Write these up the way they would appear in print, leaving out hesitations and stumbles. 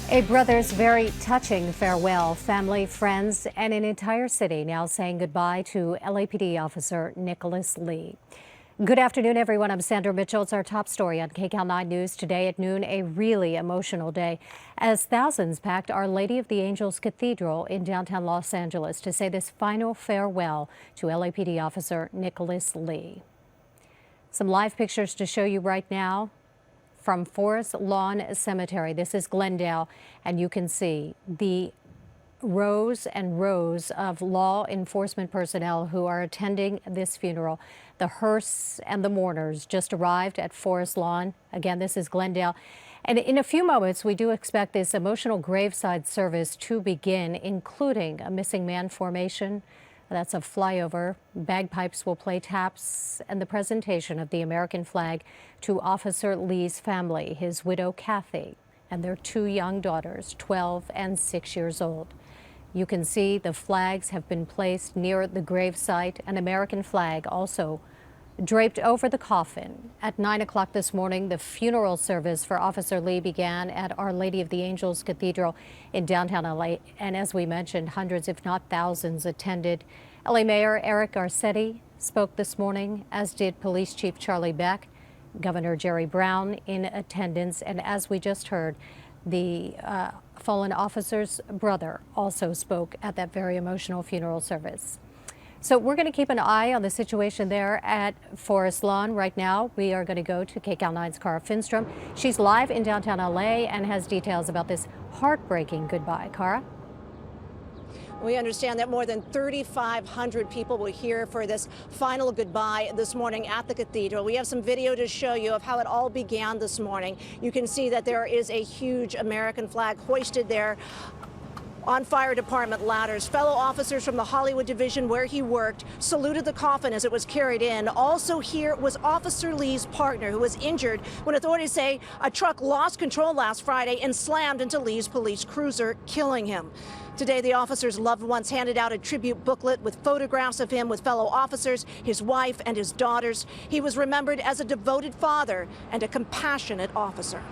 A brother's very touching farewell. Family, friends, and an entire city now saying goodbye to LAPD officer Nicholas Lee. Good afternoon, everyone. I'm Sandra Mitchell. It's our top story on KCAL 9 News today at noon. A really emotional day as thousands packed Our Lady of the Angels Cathedral in downtown Los Angeles to say this final farewell to LAPD officer Nicholas Lee. Some live pictures to show you right now from Forest Lawn Cemetery. This is Glendale, and you can see the rows and rows of law enforcement personnel who are attending this funeral. The hearse and the mourners just arrived at Forest Lawn. Again, this is Glendale. And in a few moments, we do expect this emotional graveside service to begin, including a missing man formation. That's a flyover. Bagpipes will play taps and the presentation of the American flag to Officer Lee's family, his widow Kathy, and their two young daughters, 12 and 6 years old. You can see the flags have been placed near the gravesite, an American flag also draped over the coffin. At 9 o'clock this morning, the funeral service for Officer Lee began at Our Lady of the Angels Cathedral in downtown LA. And as we mentioned, hundreds, if not thousands, attended. LA Mayor Eric Garcetti spoke this morning, as did Police Chief Charlie Beck, Governor Jerry Brown in attendance. And as we just heard, the fallen officer's brother also spoke at that very emotional funeral service. So we're going to keep an eye on the situation there at Forest Lawn. Right now, we are going to go to KCAL 9's Cara Finstrom. She's live in downtown LA and has details about this heartbreaking goodbye. Cara? We understand that more than 3,500 people were here for this final goodbye this morning at the cathedral. We have some video to show you of how it all began this morning. You can see that there is a huge American flag hoisted there on fire department ladders. Fellow officers from the Hollywood division where he worked saluted the coffin as it was carried in. Also here was Officer Lee's partner, who was injured when authorities say a truck lost control last Friday and slammed into Lee's police cruiser, killing him. Today, the officer's loved ones handed out a tribute booklet with photographs of him with fellow officers, his wife, and his daughters. He was remembered as a devoted father and a compassionate officer.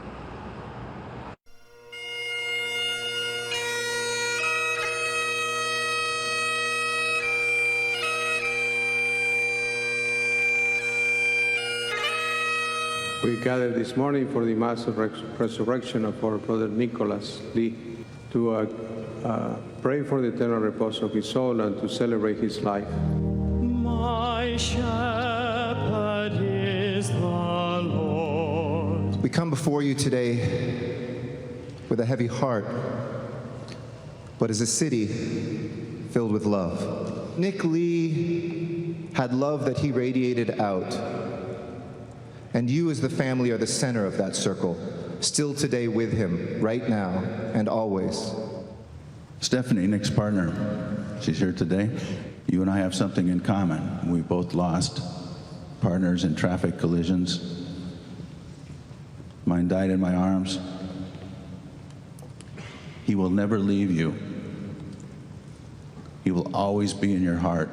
We gather this morning for the mass of resurrection of our brother Nicholas Lee to pray for the eternal repose of his soul and to celebrate his life. My shepherd is the Lord. We come before you today with a heavy heart, but as a city filled with love. Nick Lee had love that he radiated out. And you as the family are the center of that circle, still today with him, right now and always. Stephanie, Nick's partner, she's here today. You and I have something in common. We both lost partners in traffic collisions. Mine died in my arms. He will never leave you. He will always be in your heart.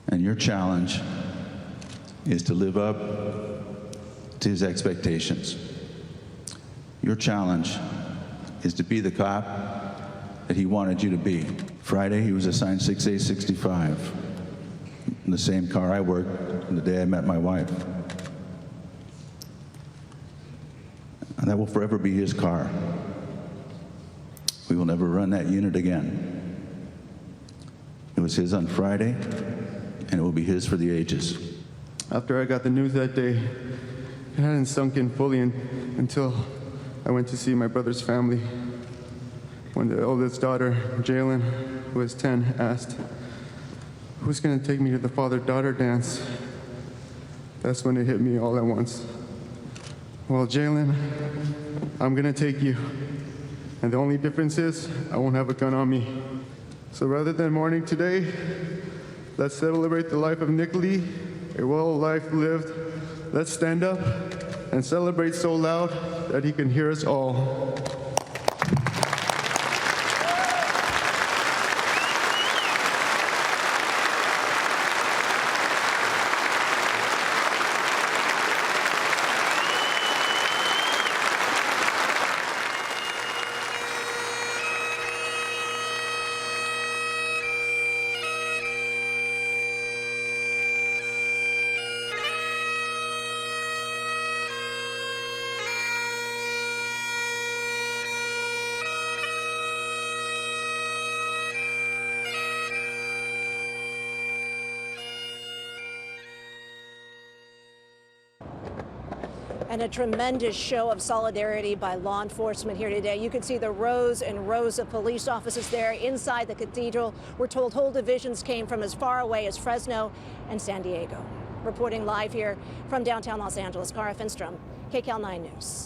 And your challenge is to live up to his expectations. Your challenge is to be the cop that he wanted you to be. Friday, he was assigned 6A65 in the same car I worked the day I met my wife. And that will forever be his car. We will never run that unit again. It was his on Friday, and it will be his for the ages. After I got the news that day, it hadn't sunk in fully until I went to see my brother's family. When the oldest daughter, Jalen, who was 10, asked, "Who's going to take me to the father-daughter dance?" That's when it hit me all at once. Well, Jalen, I'm going to take you. And the only difference is I won't have a gun on me. So rather than mourning today, let's celebrate the life of Nick Lee, a well life lived. Let's stand up and celebrate so loud that he can hear us all. and a tremendous show of solidarity by law enforcement here today. You can see the rows and rows of police officers there inside the cathedral. We're told whole divisions came from as far away as Fresno and San Diego. Reporting live here from downtown Los Angeles, Cara Finstrom, KCAL 9 News.